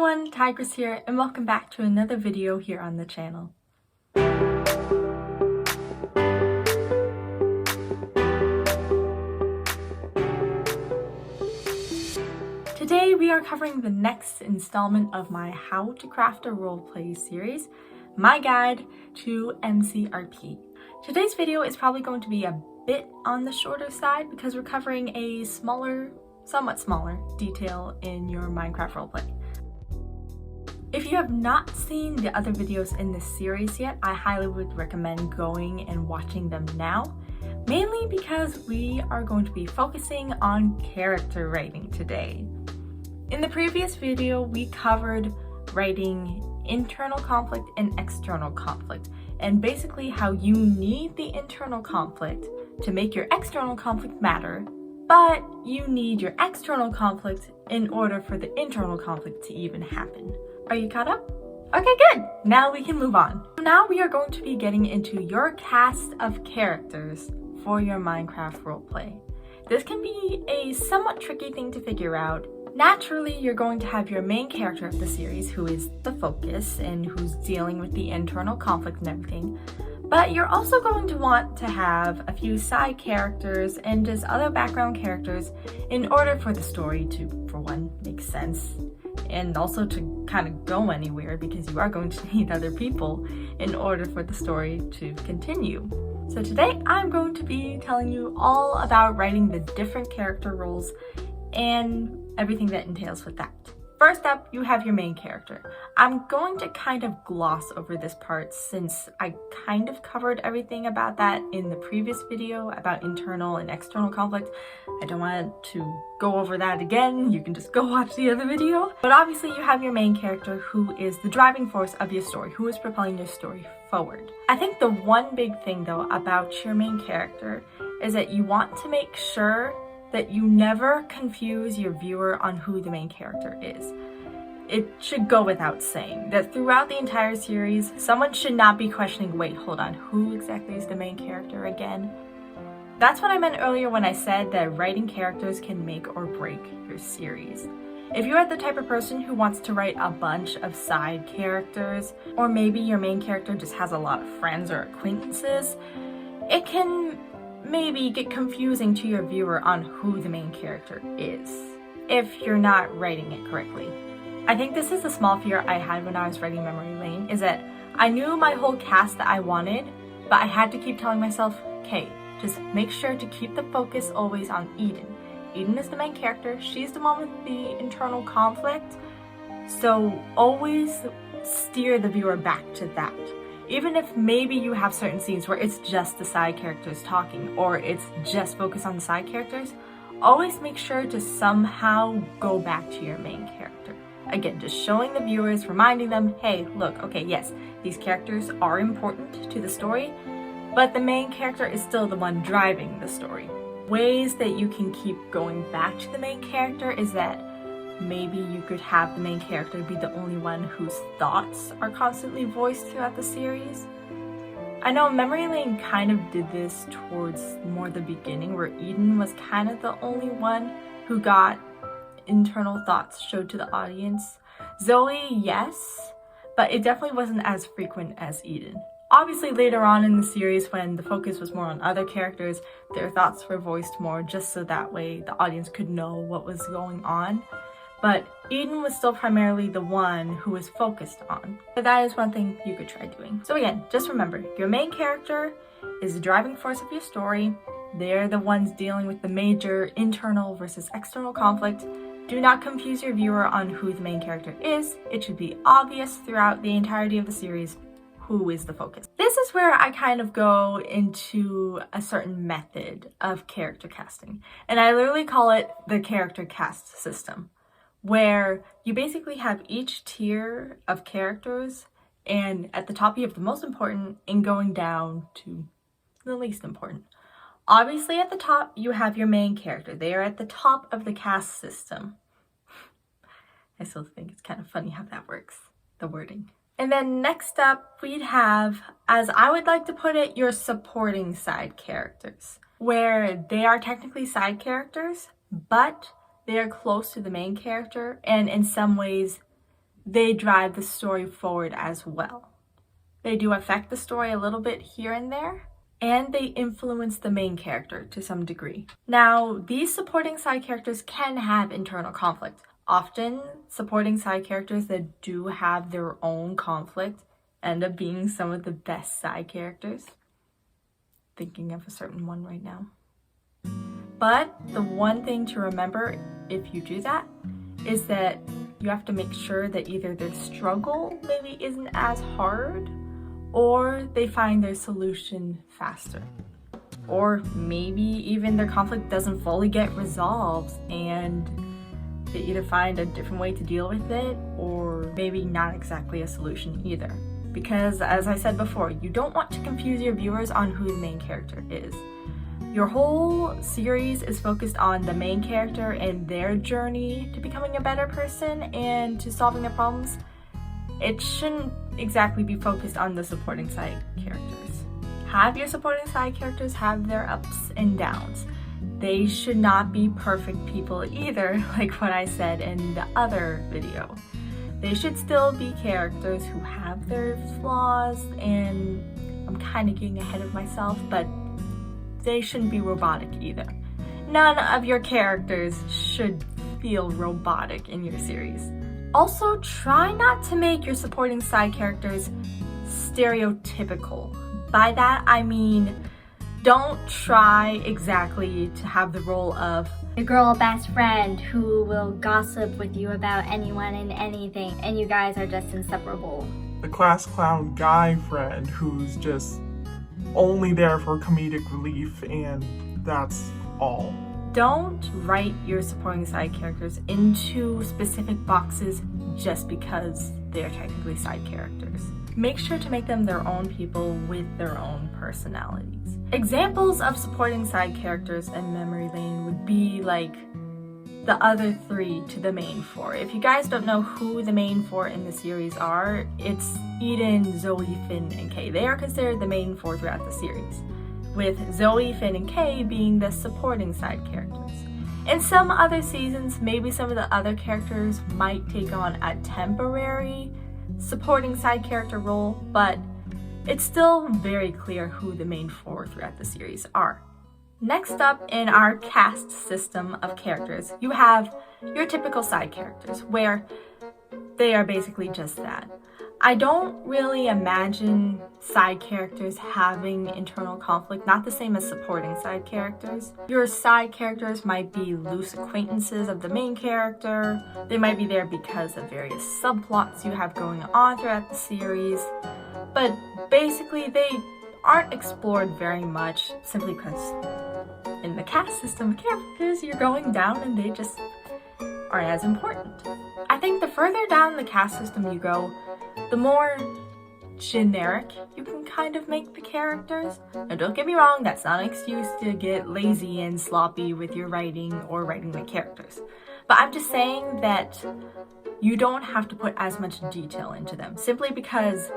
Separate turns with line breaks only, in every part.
everyone, Tigress here, and welcome back to another video here on the channel. Today we are covering the next installment of my How to Craft a Roleplay series, my guide to MCRP. Today's video is probably going to be a bit on the shorter side because we're covering a somewhat smaller detail in your Minecraft roleplay. If you have not seen the other videos in this series yet, I highly would recommend going and watching them now, mainly because we are going to be focusing on character writing today. In the previous video, we covered writing internal conflict and external conflict, and basically how you need the internal conflict to make your external conflict matter, but you need your external conflict in order for the internal conflict to even happen. Are you caught up? Okay, good. Now we can move on. Now we are going to be getting into your cast of characters for your Minecraft roleplay. This can be a somewhat tricky thing to figure out. Naturally, you're going to have your main character of the series, who is the focus and who's dealing with the internal conflict and everything. But you're also going to want to have a few side characters and just other background characters in order for the story to, for one, make sense, and also to kind of go anywhere, because you are going to need other people in order for the story to continue. So today I'm going to be telling you all about writing the different character roles and everything that entails with that. First up, you have your main character. I'm going to kind of gloss over this part since I kind of covered everything about that in the previous video about internal and external conflict. I don't want to go over that again. You can just go watch the other video. But obviously you have your main character, who is the driving force of your story, who is propelling your story forward. I think the one big thing though about your main character is that you want to make sure that you never confuse your viewer on who the main character is. It should go without saying that throughout the entire series, someone should not be questioning, wait, hold on, who exactly is the main character again? That's what I meant earlier when I said that writing characters can make or break your series. If you are the type of person who wants to write a bunch of side characters, or maybe your main character just has a lot of friends or acquaintances, it can maybe get confusing to your viewer on who the main character is, if you're not writing it correctly. I think this is a small fear I had when I was writing Memory Lane, is that I knew my whole cast that I wanted, but I had to keep telling myself, okay, just make sure to keep the focus always on Eden. Eden is the main character, she's the one with the internal conflict, so always steer the viewer back to that. Even if maybe you have certain scenes where it's just the side characters talking, or it's just focused on the side characters, always make sure to somehow go back to your main character. Again, just showing the viewers, reminding them, hey, look, okay, yes, these characters are important to the story, but the main character is still the one driving the story. Ways that you can keep going back to the main character is that maybe you could have the main character be the only one whose thoughts are constantly voiced throughout the series. I know Memory Lane kind of did this towards more the beginning, where Eden was kind of the only one who got internal thoughts showed to the audience. Zoe, yes, but it definitely wasn't as frequent as Eden. Obviously later on in the series, when the focus was more on other characters, their thoughts were voiced more just so that way the audience could know what was going on. But Eden was still primarily the one who was focused on. But that is one thing you could try doing. So again, just remember, your main character is the driving force of your story. They're the ones dealing with the major internal versus external conflict. Do not confuse your viewer on who the main character is. It should be obvious throughout the entirety of the series who is the focus. This is where I kind of go into a certain method of character casting. And I literally call it the character cast system, where you basically have each tier of characters, and at the top you have the most important and going down to the least important. Obviously at the top you have your main character. They are at the top of the cast system. I still think it's kind of funny how that works, the wording. And then next up we'd have, as I would like to put it, your supporting side characters, where they are technically side characters, but they are close to the main character, and in some ways they drive the story forward as well. They do affect the story a little bit here and there, and they influence the main character to some degree. Now, these supporting side characters can have internal conflict. Often, supporting side characters that do have their own conflict end up being some of the best side characters. Thinking of a certain one right now. But the one thing to remember if you do that is that you have to make sure that either their struggle maybe isn't as hard, or they find their solution faster. Or maybe even their conflict doesn't fully get resolved and they either find a different way to deal with it, or maybe not exactly a solution either. Because as I said before, you don't want to confuse your viewers on who the main character is. Your whole series is focused on the main character and their journey to becoming a better person and to solving their problems. It shouldn't exactly be focused on the supporting side characters. Have your supporting side characters have their ups and downs. They should not be perfect people either, like what I said in the other video. They should still be characters who have their flaws, and I'm kind of getting ahead of myself, but they shouldn't be robotic either. None of your characters should feel robotic in your series. Also, try not to make your supporting side characters stereotypical. By that, I mean, don't try exactly to have the role of
the girl best friend who will gossip with you about anyone and anything, and you guys are just inseparable.
The class clown guy friend who's just only there for comedic relief, and that's all.
Don't write your supporting side characters into specific boxes just because they're technically side characters. Make sure to make them their own people with their own personalities. Examples of supporting side characters in Memory Lane would be like the other three to the main four. If you guys don't know who the main four in the series are, it's Eden, Zoe, Finn, and Kay. They are considered the main four throughout the series, with Zoe, Finn, and Kay being the supporting side characters. In some other seasons, maybe some of the other characters might take on a temporary supporting side character role, but it's still very clear who the main four throughout the series are. Next up in our caste system of characters, you have your typical side characters, where they are basically just that. I don't really imagine side characters having internal conflict, not the same as supporting side characters. Your side characters might be loose acquaintances of the main character. They might be there because of various subplots you have going on throughout the series. But basically, they aren't explored very much simply because in the caste system of characters, you're going down and they just aren't as important. I think the further down the caste system you go, the more generic you can kind of make the characters. Now don't get me wrong, that's not an excuse to get lazy and sloppy with your writing or writing the characters. But I'm just saying that you don't have to put as much detail into them, simply because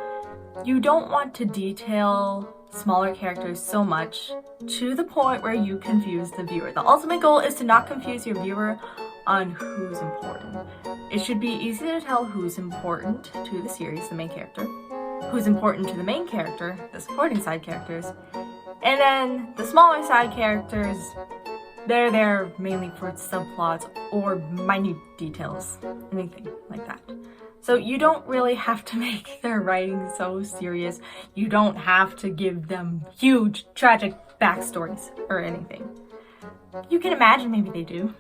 you don't want to detail smaller characters so much to the point where you confuse the viewer. The ultimate goal is to not confuse your viewer on who's important. It should be easy to tell who's important to the series, the main character, who's important to the main character, the supporting side characters, and then the smaller side characters, they're there mainly for subplots or minute details, anything like that. So you don't really have to make their writing so serious. You don't have to give them huge, tragic backstories or anything. You can imagine maybe they do,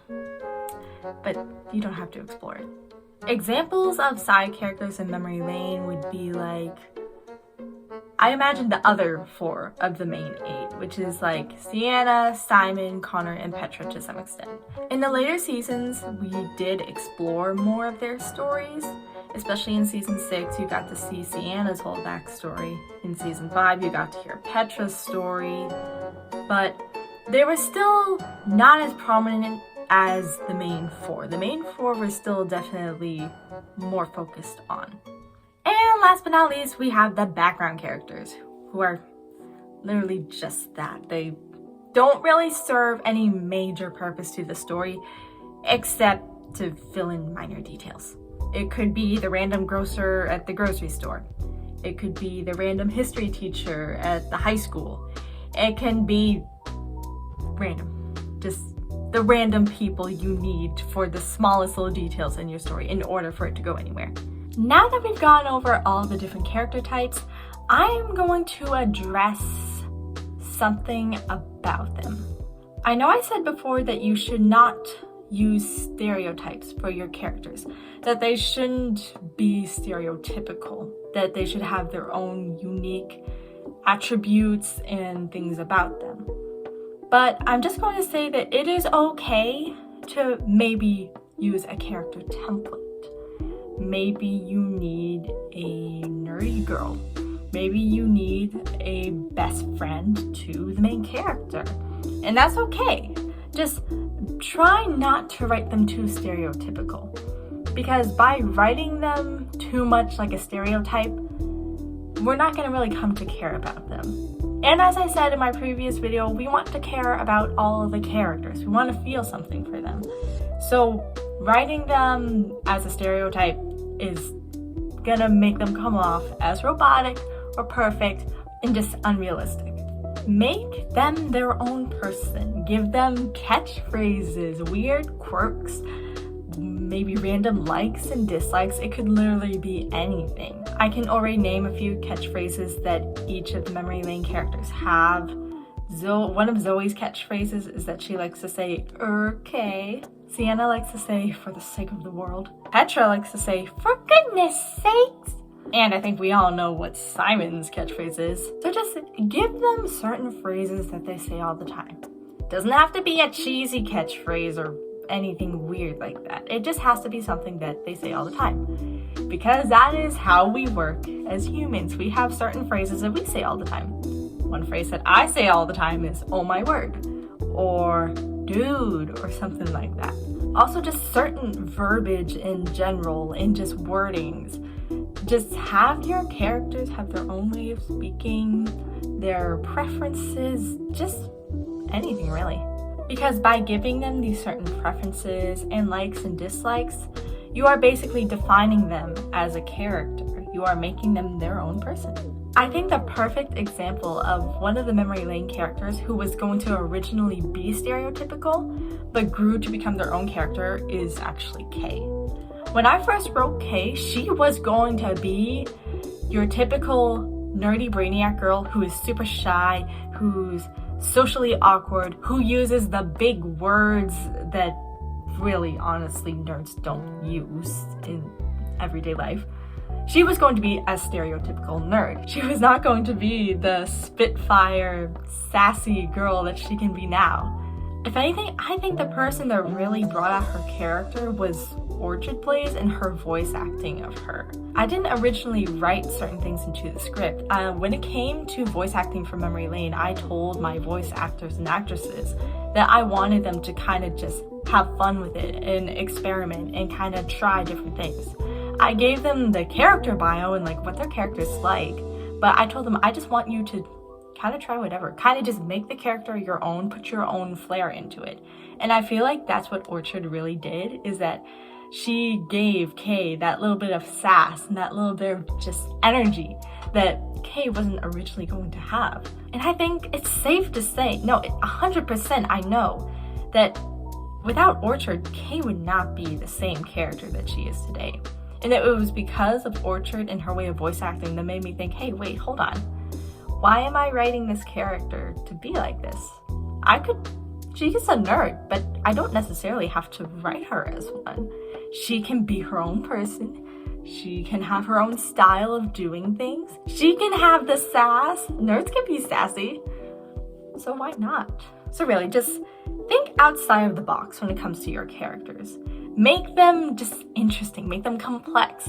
but you don't have to explore it. Examples of side characters in Memory Lane would be like, I imagine the other four of the main 8, which is like Sienna, Simon, Connor, and Petra to some extent. In the later seasons, we did explore more of their stories, especially in season 6, you got to see Sienna's whole backstory. In season 5, you got to hear Petra's story, but they were still not as prominent as the main 4. The main 4 were still definitely more focused on. And last but not least, we have the background characters, who are literally just that. They don't really serve any major purpose to the story, except to fill in minor details. It could be the random grocer at the grocery store. It could be the random history teacher at the high school. It can be random, just the random people you need for the smallest little details in your story in order for it to go anywhere. Now that we've gone over all the different character types, I am going to address something about them. I know I said before that you should not use stereotypes for your characters, that they shouldn't be stereotypical, that they should have their own unique attributes and things about them. But I'm just going to say that it is okay to maybe use a character template. Maybe you need a nerdy girl. Maybe you need a best friend to the main character. And that's okay. Just try not to write them too stereotypical. Because by writing them too much like a stereotype, we're not going to really come to care about them. And as I said in my previous video, we want to care about all of the characters. We want to feel something for them. So writing them as a stereotype is gonna make them come off as robotic or perfect and just unrealistic. Make them their own person. Give them catchphrases, weird quirks, maybe random likes and dislikes. It could literally be anything. I can already name a few catchphrases that each of the Memory Lane characters have. One of Zoe's catchphrases is that she likes to say, okay. Sienna likes to say, for the sake of the world. Petra likes to say, for goodness sakes. And I think we all know what Simon's catchphrase is. So just give them certain phrases that they say all the time. Doesn't have to be a cheesy catchphrase or anything weird like that. It just has to be something that they say all the time. Because that is how we work as humans. We have certain phrases that we say all the time. One phrase that I say all the time is, oh my word, or dude, or something like that. Also just certain verbiage in general and just wordings. Just have your characters have their own way of speaking, their preferences, just anything really. Because by giving them these certain preferences and likes and dislikes, you are basically defining them as a character. You are making them their own person. I think the perfect example of one of the Memory Lane characters who was going to originally be stereotypical, but grew to become their own character is actually Kay. When I first wrote Kay, she was going to be your typical nerdy brainiac girl who is super shy, who's socially awkward, who uses the big words that really, honestly, nerds don't use in everyday life. She was going to be a stereotypical nerd. She was not going to be the spitfire, sassy girl that she can be now. If anything, I think the person that really brought out her character was Orchard Blaze and her voice acting of her. I didn't originally write certain things into the script. When it came to voice acting for Memory Lane, I told my voice actors and actresses that I wanted them to kind of just have fun with it and experiment and kind of try different things. I gave them the character bio and like what their character's like, but I told them I just want you to kind of try whatever, kind of just make the character your own, put your own flair into it. And I feel like that's what Orchard really did, is that she gave Kay that little bit of sass and that little bit of just energy that Kay wasn't originally going to have. And I think it's safe to say, no, 100% I know that without Orchard, Kay would not be the same character that she is today. And it was because of Orchard and her way of voice acting that made me think, hey, wait, hold on. Why am I writing this character to be like this? She's a nerd, but I don't necessarily have to write her as one. She can be her own person. She can have her own style of doing things. She can have the sass. Nerds can be sassy. So why not? So really, just think outside of the box when it comes to your characters. Make them just interesting, make them complex.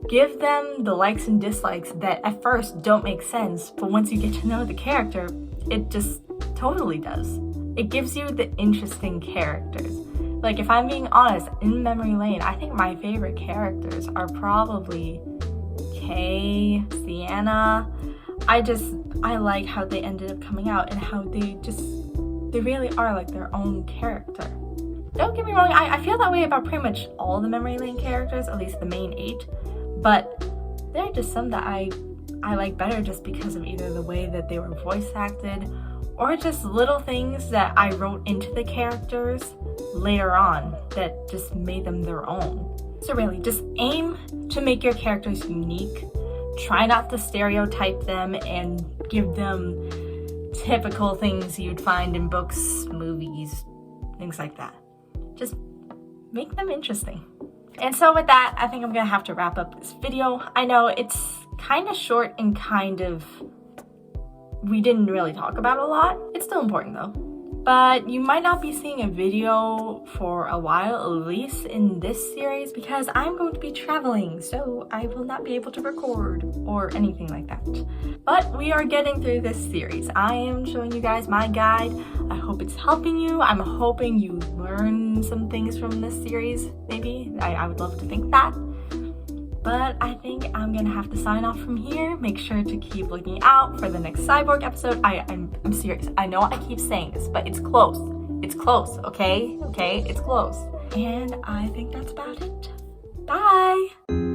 Give them the likes and dislikes that at first don't make sense, but once you get to know the character, it just totally does. It gives you the interesting characters. Like, if I'm being honest, in Memory Lane, I think my favorite characters are probably Kay, Sienna. I like how they ended up coming out and how they really are like their own character. Don't get me wrong, I feel that way about pretty much all the memory lane characters, at least the main 8, but there are just some that I like better just because of either the way that they were voice acted or just little things that I wrote into the characters later on that just made them their own. So really, just aim to make your characters unique. Try not to stereotype them and give them typical things you'd find in books, movies, things like that. Just make them interesting. And so with that, I think I'm gonna have to wrap up this video. I know it's kind of short and we didn't really talk about a lot. It's still important though. But you might not be seeing a video for a while, at least in this series, because I'm going to be traveling, so I will not be able to record or anything like that. But we are getting through this series. I am showing you guys my guide. I hope it's helping you. I'm hoping you learn some things from this series, maybe. I would love to think that. But I think I'm gonna have to sign off from here. Make sure to keep looking out for the next Cyborg episode. I'm serious. I know I keep saying this, but it's close. It's close, okay? Okay, it's close. And I think that's about it. Bye!